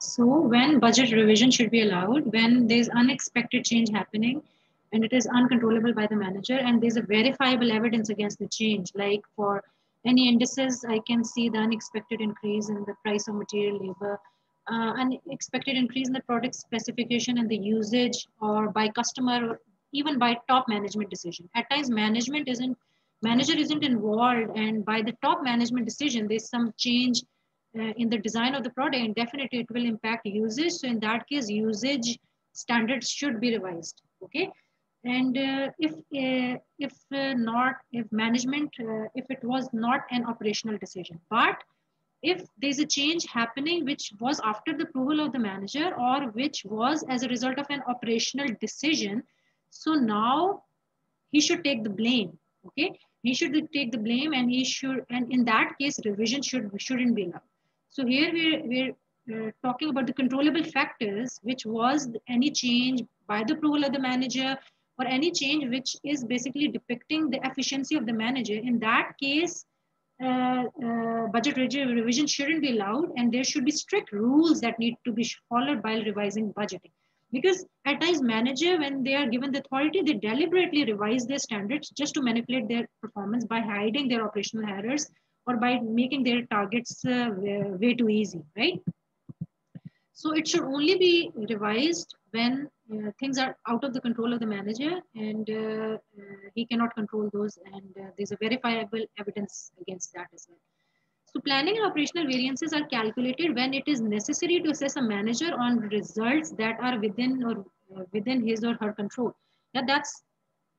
So when budget revision should be allowed, when there's unexpected change happening and it is uncontrollable by the manager and there's a verifiable evidence against the change, like for any indices, I can see the unexpected increase in the price of material labor, unexpected increase in the product specification and the usage, or by customer, or even by top management decision. At times manager isn't involved, and by the top management decision there's some change in the design of the product, and definitely it will impact usage. So in that case, usage standards should be revised. Okay, and if management, if it was not an operational decision, but if there's a change happening which was after the approval of the manager or which was as a result of an operational decision, so now he should take the blame. Okay, he should take the blame, and he should, and in that case revision shouldn't be allowed. So here we're talking about the controllable factors, which was any change by the approval of the manager, or any change which is basically depicting the efficiency of the manager. In that case, budget revision shouldn't be allowed, and there should be strict rules that need to be followed while revising budgeting. Because at times manager, when they are given the authority, they deliberately revise their standards just to manipulate their performance by hiding their operational errors or by making their targets way too easy, right? So it should only be revised when things are out of the control of the manager, and he cannot control those, and there's a verifiable evidence against that as well. So planning and operational variances are calculated when it is necessary to assess a manager on results that are within his or her control. Yeah, that's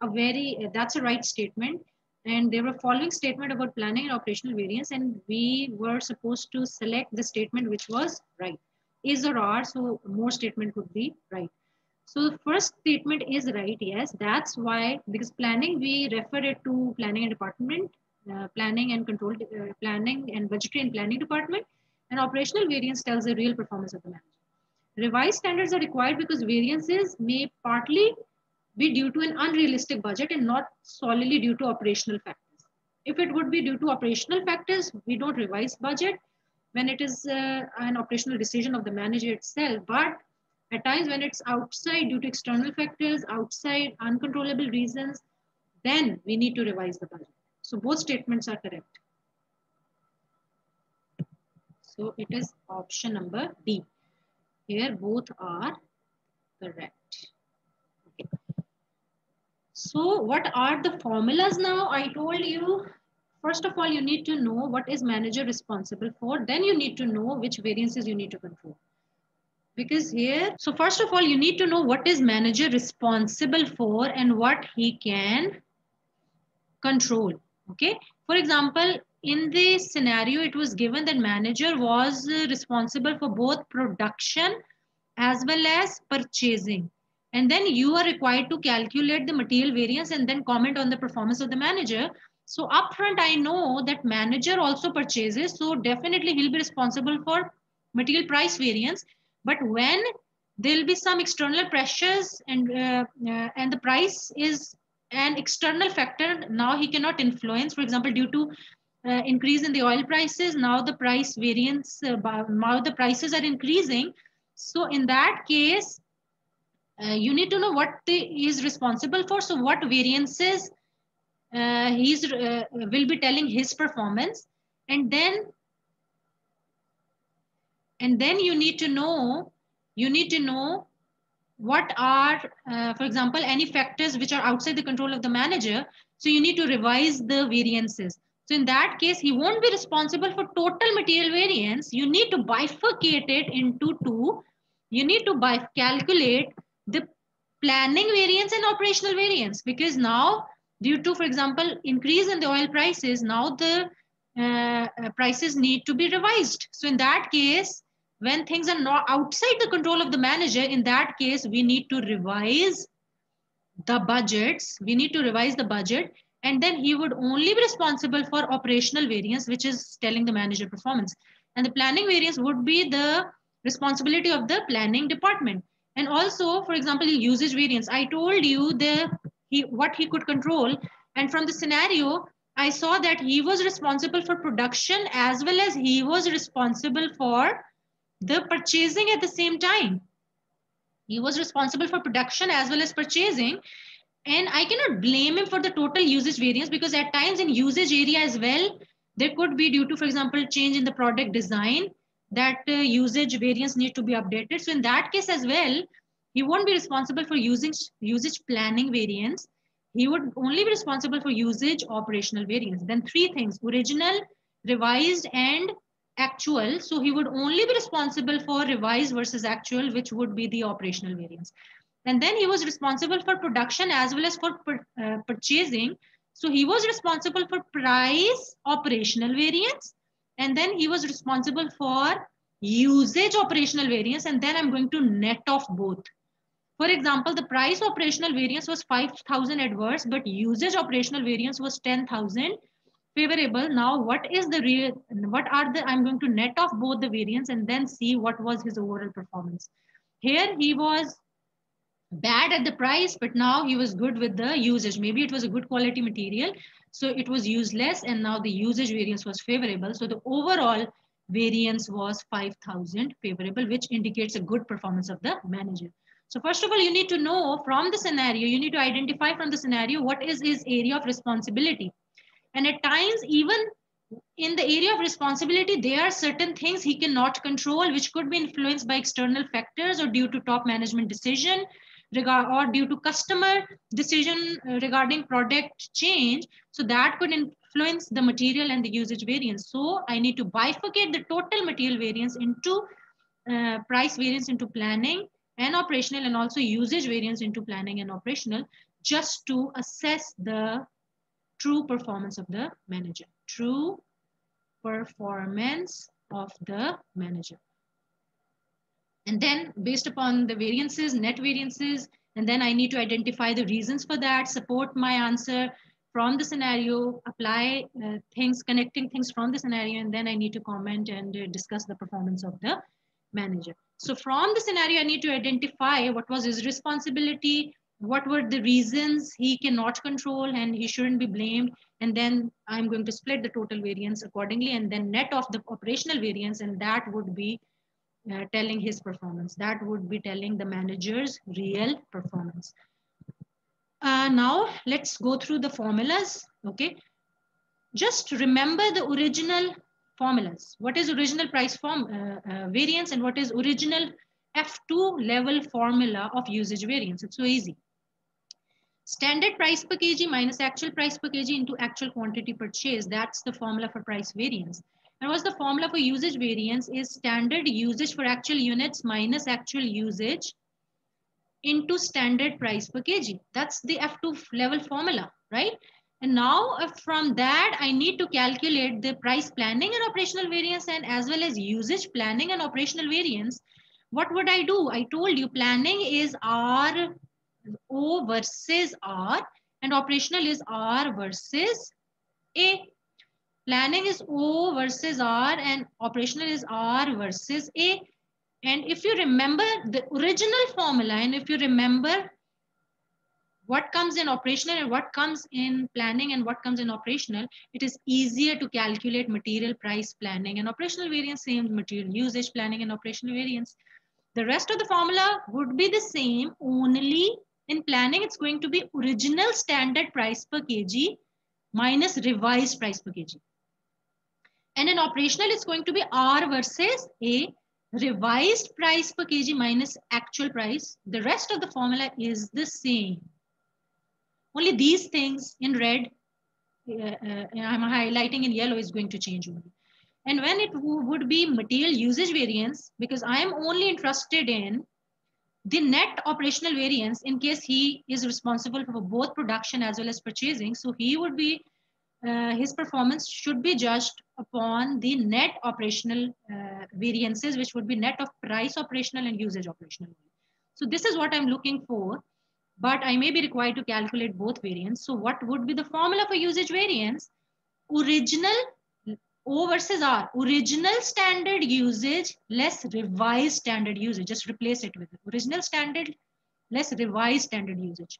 a right statement. And there were following statement about planning and operational variance, and we were supposed to select the statement which was right. Is or are, so more statement would be right. So the first statement is right, yes. That's why, because planning, we refer it to planning and department, planning and control, planning and budgetary and planning department, and operational variance tells the real performance of the manager. Revised standards are required because variances may partly be due to an unrealistic budget and not solely due to operational factors. If it would be due to operational factors, we don't revise budget when it is an operational decision of the manager itself. But at times when it's outside due to external factors, outside uncontrollable reasons, then we need to revise the budget. So both statements are correct. So it is option number D. Here both are correct. Okay. So what are the formulas now? I told you, first of all, you need to know what is manager responsible for. Then you need to know which variances you need to control. Because here, so first of all, you need to know what is manager responsible for and what he can control. Okay. For example, in this scenario, it was given that manager was responsible for both production as well as purchasing. And then you are required to calculate the material variance and then comment on the performance of the manager. So upfront, I know that manager also purchases. So definitely he'll be responsible for material price variance. But when there'll be some external pressures and the price is an external factor, now he cannot influence. For example, due to increase in the oil prices, now the price variance, now the prices are increasing. So in that case, you need to know what he is responsible for. So what variances will be telling his performance, and then you need to know what are, for example, any factors which are outside the control of the manager. So you need to revise the variances. So in that case, he won't be responsible for total material variance. You need to bifurcate it into two. You need to calculate the planning variance and operational variance, because now due to, for example, increase in the oil prices, now the prices need to be revised. So in that case, when things are not outside the control of the manager, in that case, we need to revise the budgets. We need to revise the budget, and then he would only be responsible for operational variance, which is telling the manager performance. And the planning variance would be the responsibility of the planning department. And also, for example, usage variance. I told you what he could control. And from the scenario, I saw that he was responsible for production as well as he was responsible for the purchasing at the same time. He was responsible for production as well as purchasing. And I cannot blame him for the total usage variance, because at times in usage area as well, there could be, due to, for example, change in the product design, that usage variance need to be updated. So in that case as well, he won't be responsible for usage planning variance. He would only be responsible for usage operational variance. Then three things: original, revised, and actual. So he would only be responsible for revised versus actual, which would be the operational variance. And then he was responsible for production as well as for purchasing. So he was responsible for price operational variance. And then he was responsible for usage operational variance. And then I'm going to net off both. For example, the price operational variance was 5,000 adverse, but usage operational variance was 10,000 favorable. Now, I'm going to net off both the variance and then see what was his overall performance. Here he was bad at the price, but now he was good with the usage. Maybe it was a good quality material, so it was used less, and now the usage variance was favorable. So the overall variance was 5,000 favorable, which indicates a good performance of the manager. So first of all, you need to know from the scenario, you need to identify from the scenario what is his area of responsibility. And at times, even in the area of responsibility, there are certain things he cannot control, which could be influenced by external factors or due to top management decision, or due to customer decision regarding product change. So that could influence the material and the usage variance. So I need to bifurcate the total material variance into price variance into planning and operational, and also usage variance into planning and operational, just to assess the true performance of the manager. True performance of the manager. And then based upon the variances, net variances, and then I need to identify the reasons for that, support my answer from the scenario, apply things, connecting things from the scenario, and then I need to comment and discuss the performance of the manager. So from the scenario, I need to identify what was his responsibility, what were the reasons he cannot control and he shouldn't be blamed. And then I'm going to split the total variance accordingly and then net off the operational variance, and that would be telling his performance. That would be telling the manager's real performance. Now let's go through the formulas. Okay, just remember the original formulas. What is original price variance and what is original F2 level formula of usage variance? It's so easy. Standard price per kg minus actual price per kg into actual quantity purchased. That's the formula for price variance. And what's the formula for usage variance is standard usage for actual units minus actual usage into standard price per kg. That's the F2 level formula, right? And now from that, I need to calculate the price planning and operational variance and as well as usage planning and operational variance. What would I do? I told you planning is R O versus R and operational is R versus A. Planning is O versus R and operational is R versus A. And if you remember the original formula and if you remember what comes in operational and what comes in planning and what comes in operational, it is easier to calculate material price planning and operational variance, same material usage planning and operational variance. The rest of the formula would be the same, only in planning it's going to be original standard price per kg minus revised price per kg. And in operational it's going to be R versus A, revised price per kg minus actual price. The rest of the formula is the same. Only these things in red, I'm highlighting in yellow, is going to change only. And when it would be material usage variance, because I am only interested in the net operational variance in case he is responsible for both production as well as purchasing. So he would be, his performance should be judged upon the net operational variances, which would be net of price operational and usage operational. So this is what I'm looking for, but I may be required to calculate both variants. So what would be the formula for usage variance? Original O versus R, original standard usage less revised standard usage. Just replace it with original standard less revised standard usage.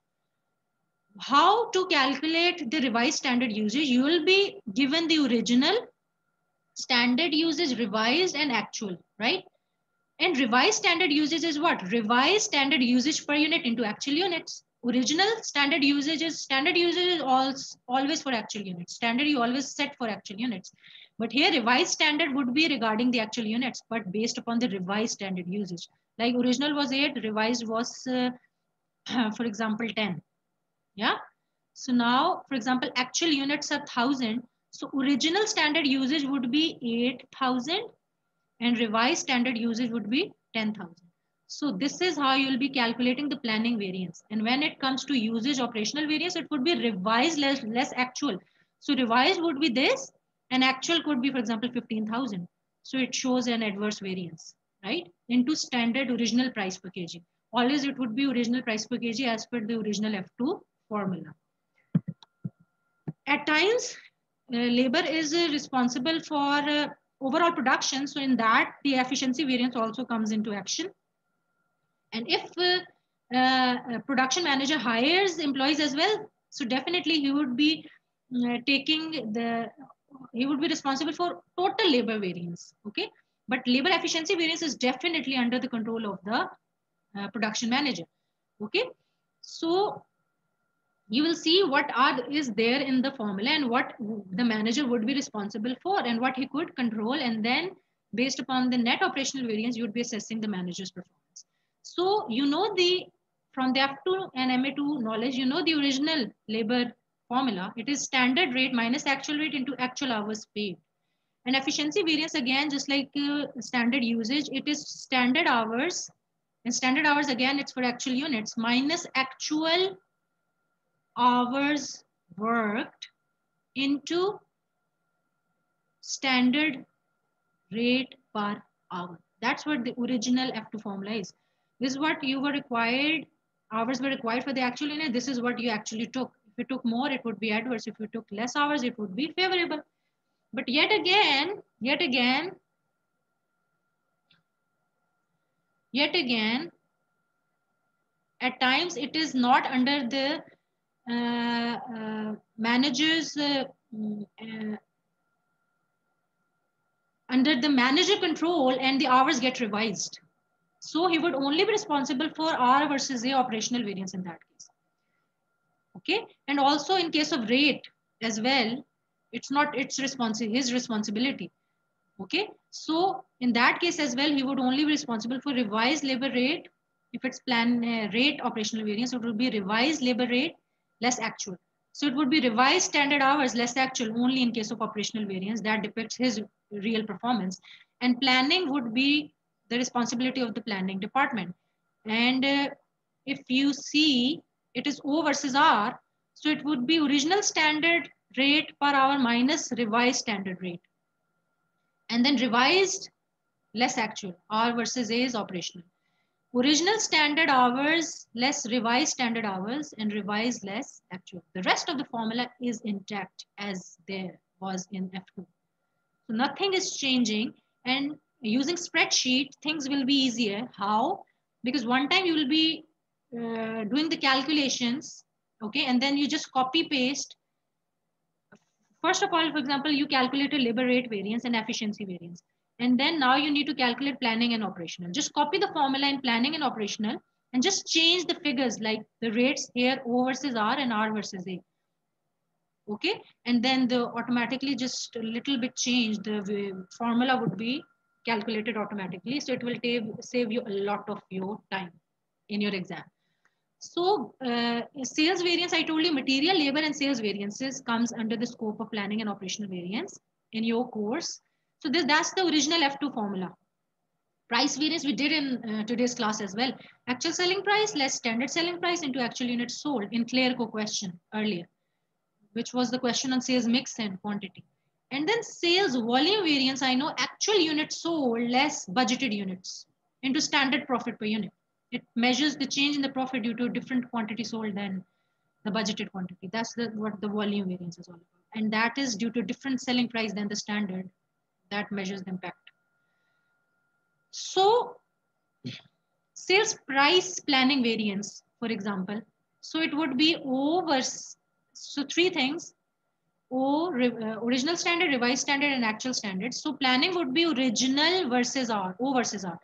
How to calculate the revised standard usage? You will be given the original, standard usage, revised and actual, right? And revised standard usage is what? Revised standard usage per unit into actual units. Original standard usage is always for actual units. Standard you always set for actual units. But here revised standard would be regarding the actual units, but based upon the revised standard usage. Like original was 8, revised was, for example, 10. Yeah. So now, for example, actual units are 1000. So original standard usage would be 8000 and revised standard usage would be 10,000. So this is how you will be calculating the planning variance. And when it comes to usage operational variance, it would be revised less actual. So revised would be this and actual could be, for example, 15,000. So it shows an adverse variance, right? Into standard original price per kg. Always it would be original price per kg as per the original F2 formula. At times, labor is responsible for overall production. So in that, the efficiency variance also comes into action. And if a production manager hires employees as well, so definitely he would be he would be responsible for total labor variance. Okay, but labor efficiency variance is definitely under the control of the production manager. Okay, so you will see what is there in the formula and what the manager would be responsible for and what he could control. And then based upon the net operational variance, you would be assessing the manager's performance. So, you know, from the F2 and MA2 knowledge, you know the original labor formula. It is standard rate minus actual rate into actual hours paid. And efficiency variance, again, just like standard usage, it is standard hours. And standard hours, again, it's for actual units minus actual hours worked into standard rate per hour. That's what the original F2 formula is. This is what you were required, hours were required for the actual unit. This is what you actually took. If you took more, it would be adverse. If you took less hours, it would be favorable. But yet again, at times it is not under the manager's under the manager control, and the hours get revised. So he would only be responsible for R versus A operational variance in that case. Okay, and also in case of rate as well, it's not his responsibility. Okay, so in that case as well, he would only be responsible for revised labor rate. If it's plan rate operational variance, it would be revised labor rate less actual. So it would be revised standard hours less actual only in case of operational variance that depicts his real performance. And planning would be the responsibility of the planning department. And if you see, it is O versus R. So it would be original standard rate per hour minus revised standard rate. And then revised less actual. R versus A is operational. Original standard hours less revised standard hours and revised less actual. The rest of the formula is intact as there was in F2. So nothing is changing, and using spreadsheet, things will be easier. How? Because one time you will be doing the calculations, okay, and then you just copy paste. First of all, for example, you calculated labor rate variance and efficiency variance. And then now you need to calculate planning and operational. Just copy the formula in planning and operational and just change the figures like the rates here, O versus R and R versus A. Okay, and then the automatically just a little bit change, the formula would be calculated automatically. So it will save you a lot of your time in your exam. So sales variance, I told you material, labor and sales variances comes under the scope of planning and operational variance in your course. So that's the original F2 formula. Price variance we did in today's class as well. Actual selling price less standard selling price into actual units sold in Clearco question earlier, which was the question on sales mix and quantity. And then sales volume variance, I know actual units sold less budgeted units into standard profit per unit. It measures the change in the profit due to different quantity sold than the budgeted quantity. That's what the volume variance is all about. And that is due to different selling price than the standard that measures the impact. So sales price planning variance, for example. So it would be O versus, so three things, original standard, revised standard, and actual standard. So planning would be original versus R, O versus R.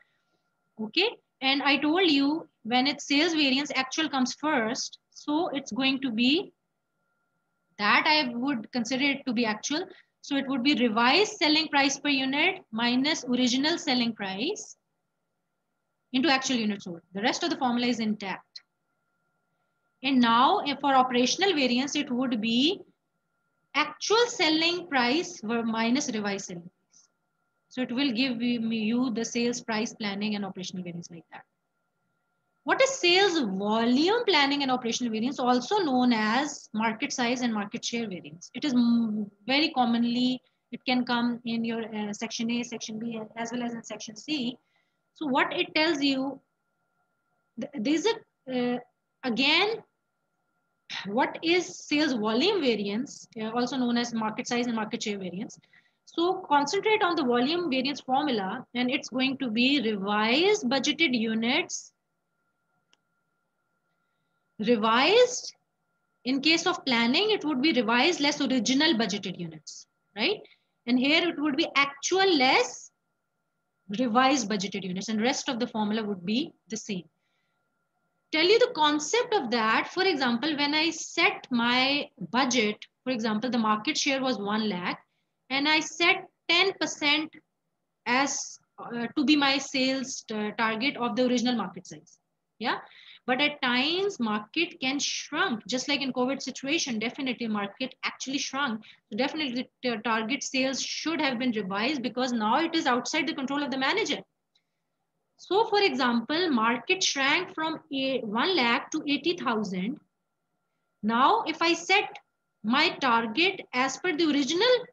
Okay. And I told you when it's sales variance, actual comes first. So it's going to be that I would consider it to be actual. So it would be revised selling price per unit minus original selling price into actual units sold. The rest of the formula is intact. And now for operational variance, it would be actual selling price minus revised selling price. So it will give you the sales price planning and operational variance like that. What is sales volume planning and operational variance, also known as market size and market share variance? It is very commonly, it can come in your section A, section B, as well as in section C. So what it tells you, there's again, what is sales volume variance, also known as market size and market share variance? So concentrate on the volume variance formula, and it's going to be revised budgeted units, revised. In case of planning, it would be revised less original budgeted units, right? And here it would be actual less revised budgeted units, and rest of the formula would be the same. Tell you the concept of that. For example, when I set my budget, for example, the market share was 1 lakh, and I set 10% as to be my sales target of the original market size. Yeah. But at times market can shrunk, just like in COVID situation, definitely market actually shrunk. So definitely the target sales should have been revised because now it is outside the control of the manager. So for example, market shrank from 1 lakh to 80,000. Now, if I set my target as per the original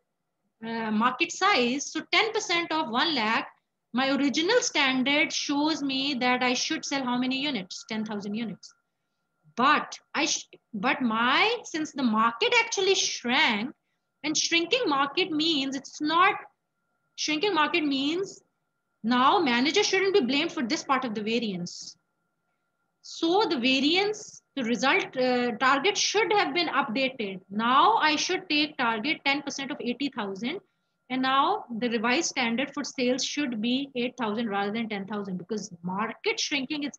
market size, so 10% of 1 lakh, my original standard shows me that I should sell how many units? 10,000 units. But since the market actually shrank, and shrinking market means shrinking market means now manager shouldn't be blamed for this part of the variance. So the variance, the result target should have been updated. Now I should take target 10% of 80,000. And now the revised standard for sales should be 8,000 rather than 10,000, because market shrinking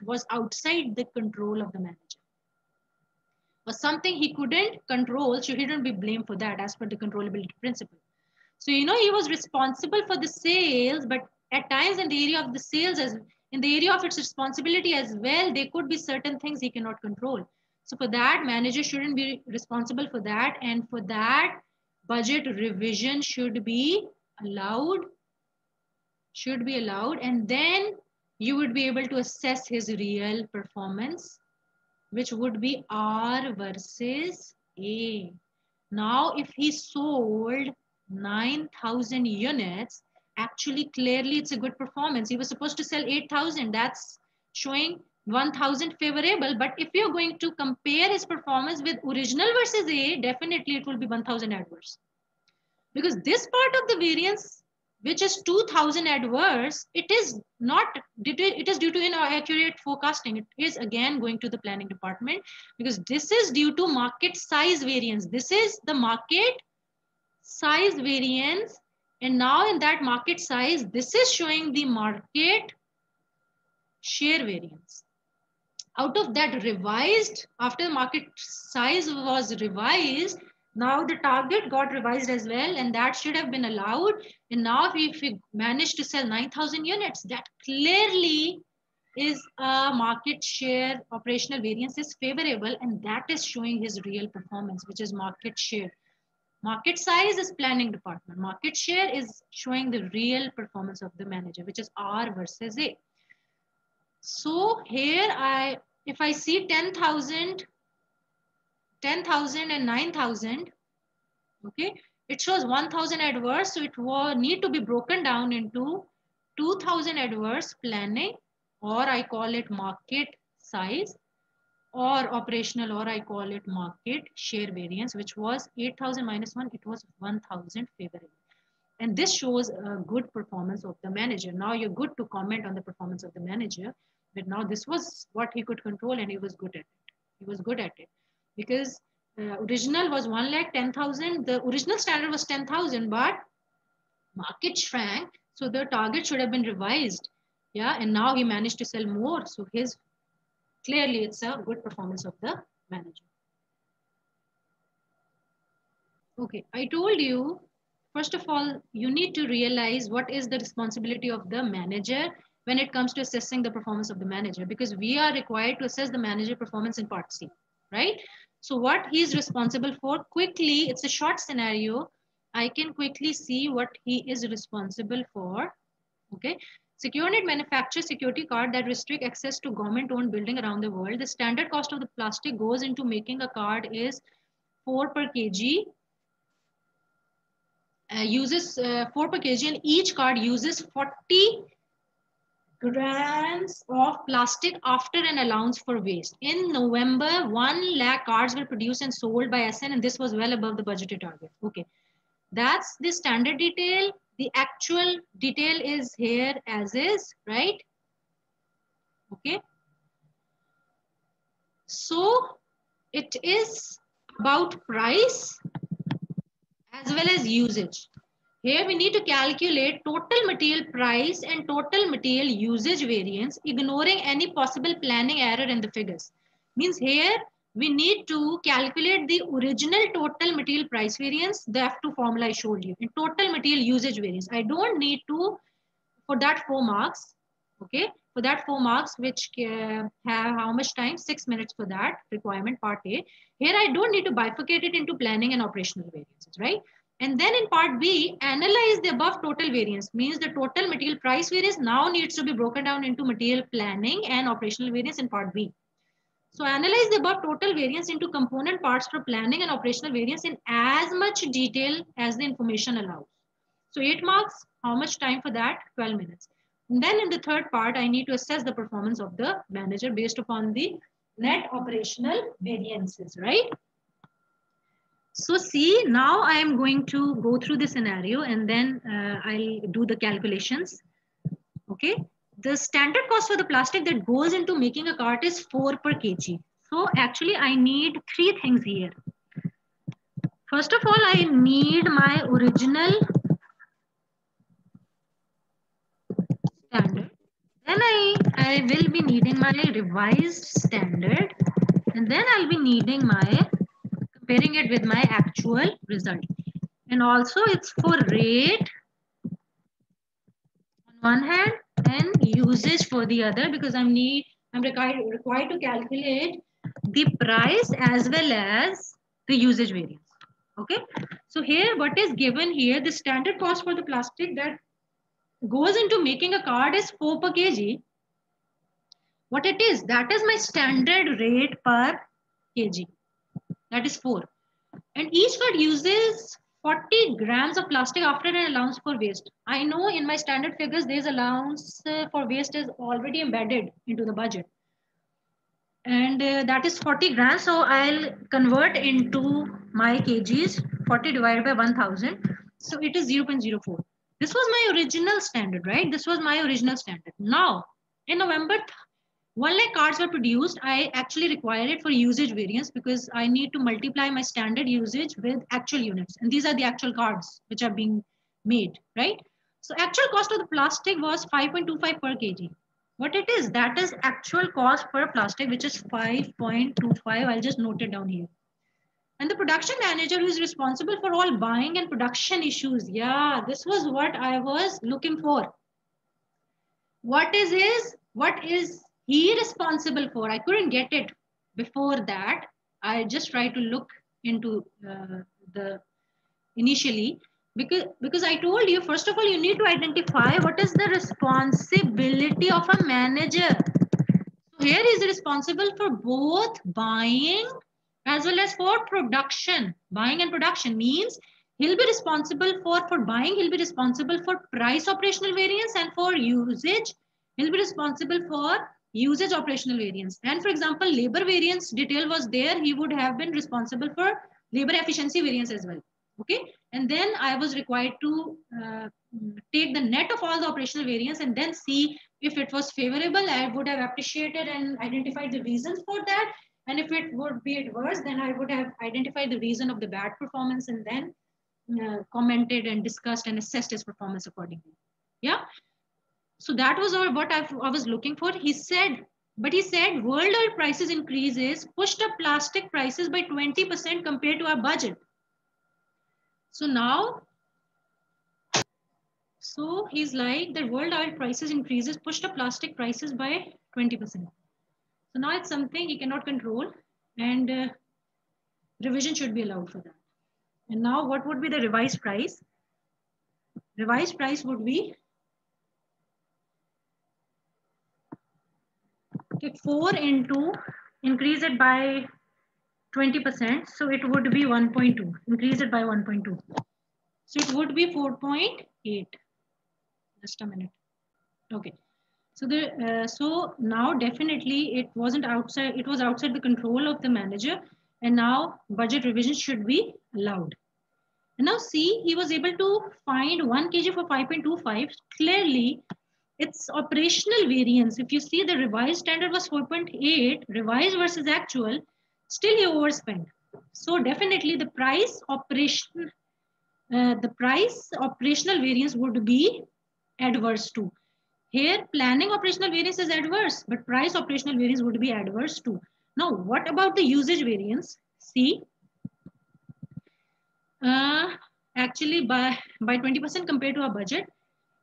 was outside the control of the manager. Was something he couldn't control, so he shouldn't be blamed for that as per the controllability principle. So, he was responsible for the sales, but at times in the area of the sales, as in the area of its responsibility as well, there could be certain things he cannot control. So for that, manager shouldn't be responsible for that. And for that, budget revision should be allowed, and then you would be able to assess his real performance, which would be R versus A. Now, if he sold 9,000 units, actually clearly it's a good performance. He was supposed to sell 8,000. That's showing 1,000 favorable. But if you're going to compare his performance with original versus A, definitely it will be 1,000 adverse. Because this part of the variance, which is 2,000 adverse, it is due to inaccurate forecasting. It is again going to the planning department, because this is due to market size variance. This is the market size variance. And now in that market size, this is showing the market share variance. Out of that revised, after market size was revised, now the target got revised as well, and that should have been allowed. And now if we manage to sell 9,000 units, that clearly is a market share operational variance is favorable, and that is showing his real performance, which is market share. Market size is planning department. Market share is showing the real performance of the manager, which is R versus A. So here if I see 10,000 and 9,000, okay, it shows 1,000 adverse. So it will need to be broken down into 2,000 adverse planning, or I call it market size, or operational, or I call it market share variance, which was 8,000 minus 1, it was 1,000 favorable. And this shows a good performance of the manager. Now you're good to comment on the performance of the manager, but now this was what he could control, and he was good at it. He was good at it because original was 1,10,000. The original standard was 10,000, but market shrank. So the target should have been revised. Yeah, and now he managed to sell more. So his clearly it's a good performance of the manager. Okay, I told you, first of all, you need to realize what is the responsibility of the manager when it comes to assessing the performance of the manager, because we are required to assess the manager performance in part C, right? So what he is responsible for, quickly, it's a short scenario. I can quickly see what he is responsible for. Okay. SecureNet manufactures security card that restrict access to government-owned building around the world. The standard cost of the plastic goes into making a card is 4 per kg, uses 4 per kg, and each card uses 40 grams of plastic after an allowance for waste. In November, 1 lakh cards were produced and sold by SN, and this was well above the budgeted target. Okay, that's the standard detail. The actual detail is here as is, right? Okay, so it is about price as well as usage. Here we need to calculate total material price and total material usage variance, ignoring any possible planning error in the figures. Means here we need to calculate the original total material price variance, the F2 formula I showed you, and total material usage variance. I don't need to, for that 4 marks, okay, for that 4 marks, which have how much time? 6 minutes for that requirement, part A. Here I don't need to bifurcate it into planning and operational variances, right? And then in part B, analyze the above total variance, means the total material price variance now needs to be broken down into material planning and operational variance in part B. So analyze the above total variance into component parts for planning and operational variance in as much detail as the information allows. So 8 marks, how much time for that? 12 minutes. And then in the third part, I need to assess the performance of the manager based upon the net operational variances, right? So see, now I am going to go through the scenario and then I'll do the calculations. Okay. The standard cost for the plastic that goes into making a cart is 4 per kg. So actually I need 3 things here. First of all, I need my original standard. Then I will be needing my revised standard, and then I'll be needing my comparing it with my actual result. And also it's for rate on one hand and usage for the other, because I'm required to calculate the price as well as the usage variance. Okay. So here what is given here, the standard cost for the plastic that goes into making a card is 4 per kg. What it is, that is my standard rate per kg. That is 4. And each card uses 40 grams of plastic after an allowance for waste. I know in my standard figures, this allowance for waste is already embedded into the budget. And that is 40 grams. So I'll convert into my kgs, 40 divided by 1000. So it is 0.04. This was my original standard, right? This was my original standard. Now, in November, 1 lakh cards were produced. I actually require it for usage variance because I need to multiply my standard usage with actual units. And these are the actual cards which are being made, right? So actual cost of the plastic was 5.25 per kg. What it is, that is actual cost per plastic, which is 5.25. I'll just note it down here. And the production manager who is responsible for all buying and production issues. Yeah, this was what I was looking for. What is he responsible for? I couldn't get it before that. I just tried to look into the initially, because I told you, first of all, you need to identify what is the responsibility of a manager. So here is responsible for both buying as well as for production. Buying and production means he'll be responsible for buying, he'll be responsible for price operational variance, and for usage, he'll be responsible for usage operational variance. And for example, labor variance detail was there, he would have been responsible for labor efficiency variance as well. Okay, and then I was required to take the net of all the operational variance and then see if it was favorable. I would have appreciated and identified the reasons for that. And if it would be adverse, then I would have identified the reason of the bad performance and then commented and discussed and assessed his performance accordingly. Yeah. So that was what I was looking for. He said, but he said world oil prices increases pushed up plastic prices by 20% compared to our budget. So now, so he's like the world oil prices increases pushed up plastic prices by 20%. So now it's something he cannot control, and revision should be allowed for that. And now what would be the revised price? Revised price would be okay, 4 into increase it by 20%. So it would be 1.2. Increase it by 1.2. So it would be 4.8. Just a minute. Okay. So so now definitely it wasn't outside. It was outside the control of the manager, and now budget revision should be allowed. And now see, he was able to find 1 kg for 5.25. Clearly, it's operational variance. If you see, the revised standard was 4.8, revised versus actual, still he overspent. So definitely the price operational variance would be adverse too. Here, planning operational variance is adverse, but price operational variance would be adverse too. Now, what about the usage variance? See, actually by 20% compared to our budget.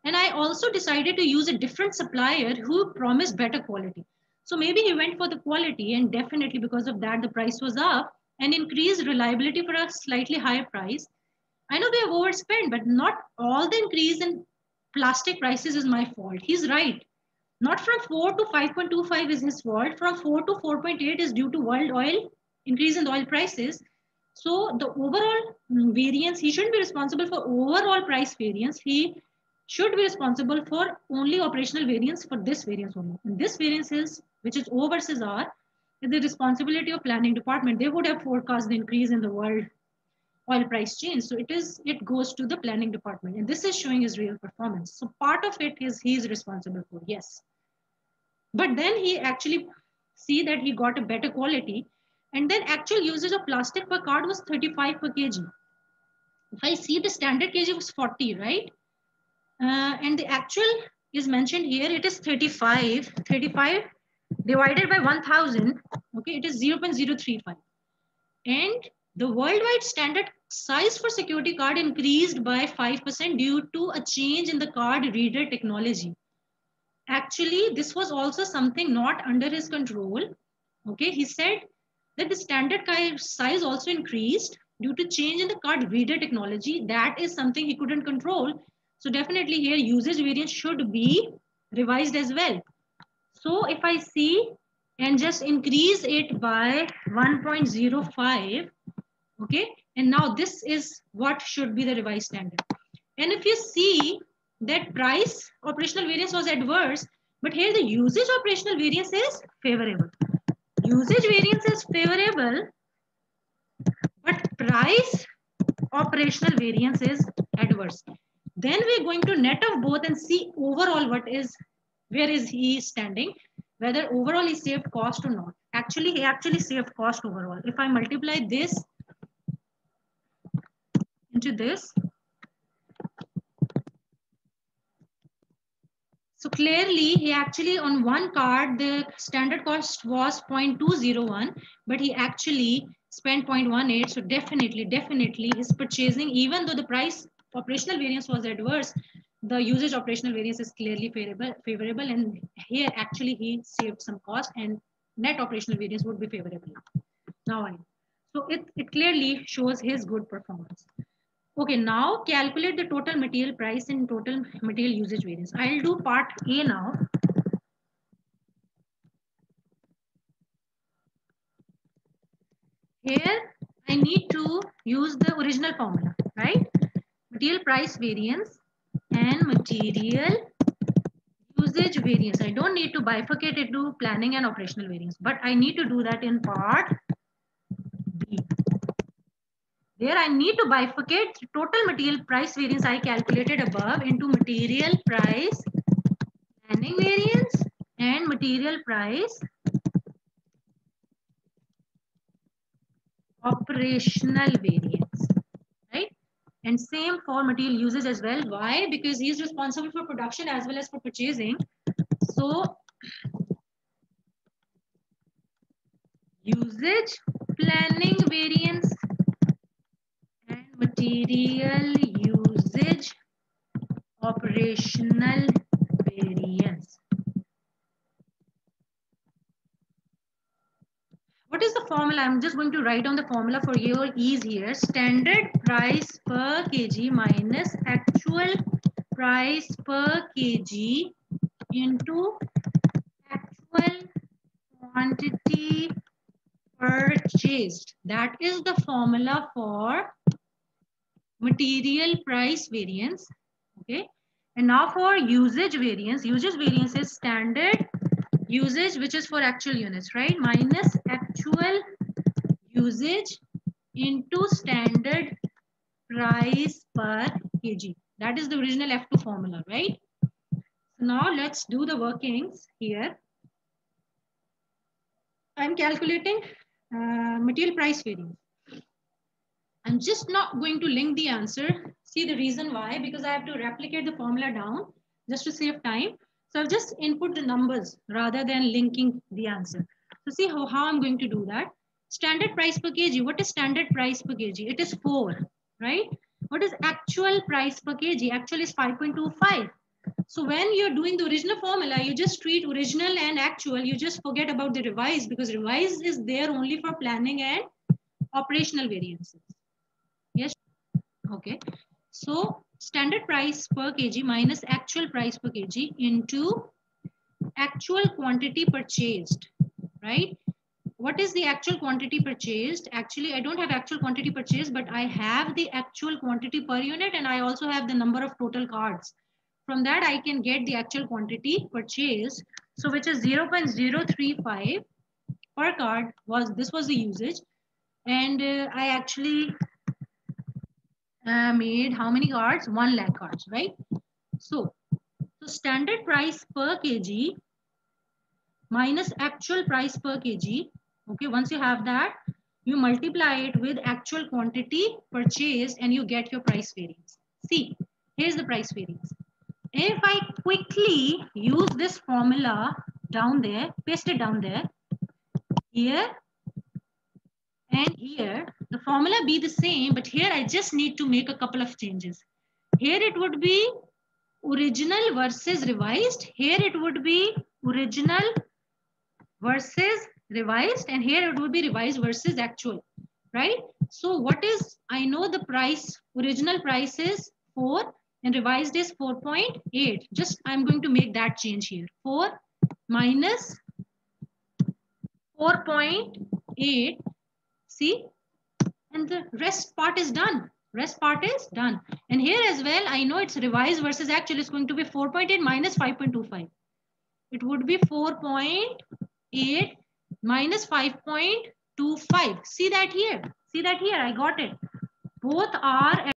And I also decided to use a different supplier who promised better quality. So maybe he went for the quality, and definitely because of that, the price was up and increased reliability for a slightly higher price. I know we have overspent, but not all the increase in plastic prices is my fault. He's right. Not from 4 to 5.25 is his fault. From 4 to 4.8 is due to world oil, increase in the oil prices. So the overall variance, he shouldn't be responsible for overall price variance. He should be responsible for only operational variance for this variance only. And this variance is, which is O versus R, is the responsibility of planning department. They would have forecast the increase in the world oil price change. So it goes to the planning department. And this is showing his real performance. So part of it is he is responsible for, yes. But then he actually see that he got a better quality, and then actual usage of plastic per card was 35 per kg. If I see the standard kg was 40, right? And the actual is mentioned here, it is 35. 35 divided by 1000, okay, it is 0.035. And the worldwide standard size for security card increased by 5% due to a change in the card reader technology. Actually, this was also something not under his control. Okay, he said that the standard size also increased due to change in the card reader technology. That is something he couldn't control. So definitely here usage variance should be revised as well. So if I see and just increase it by 1.05, okay, and now this is what should be the revised standard. And if you see that price operational variance was adverse, but here the usage operational variance is favorable. Usage variance is favorable, but price operational variance is adverse. Then we're going to net of both and see overall where is he standing, whether overall he saved cost or not. Actually, he actually saved cost overall. If I multiply this into this, so clearly, he actually on one card, the standard cost was 0.201, but he actually spent 0.18. So definitely his purchasing, even though the price operational variance was adverse, the usage operational variance is clearly favorable. And here actually he saved some cost and net operational variance would be favorable. Now I know. So it clearly shows his good performance. Okay, now calculate the total material price and total material usage variance. I'll do part A now. Here, I need to use the original formula, right? Material price variance and material usage variance. I don't need to bifurcate it to planning and operational variance, but I need to do that in part B. There I need to bifurcate total material price variance I calculated above into material price planning variance and material price operational variance, right? And same for material usage as well. Why? Because he is responsible for production as well as for purchasing. So usage planning variance and material usage operational variance. What is the formula? I'm just going to write down the formula for your ease here. Standard price per kg minus actual price per kg into actual quantity purchased. That is the formula for material price variance. Okay. And now for usage variance is standard usage, which is for actual units, right? Minus actual usage into standard price per kg. That is the original F2 formula, right? So now let's do the workings here. I'm calculating material price variance. I'm just not going to link the answer. See the reason why, because I have to replicate the formula down just to save time. So I've just input the numbers rather than linking the answer. So see how I'm going to do that. Standard price per kg. What is standard price per kg? It is 4, right? What is actual price per kg? Actual is 5.25. So when you're doing the original formula, you just treat original and actual. You just forget about the revised, because revised is there only for planning and operational variances. Yes. Okay. So standard price per kg minus actual price per kg into actual quantity purchased, right? What is the actual quantity purchased? Actually, I don't have actual quantity purchased, but I have the actual quantity per unit, and I also have the number of total cards. From that, I can get the actual quantity purchased. So which is 0.035 per card this was the usage. And I actually made how many cards? 1 lakh cards, right? So standard price per kg minus actual price per kg. Okay, once you have that, you multiply it with actual quantity purchased and you get your price variance. See, here's the price variance. If I quickly use this formula down there, paste it down there, here and here, the formula be the same, but here I just need to make a couple of changes. Here it would be original versus revised. Here it would be original versus revised, and here it would be revised versus actual, right? So what is, I know the price, original price is 4 and revised is 4.8. Just I'm going to make that change here. 4 minus 4.8. See, and the rest part is done. Rest part is done. And here as well, I know it's revised versus actual is going to be 4.8 minus 5.25. It would be 4.8 minus 5.25. See that here. See that here. I got it. Both are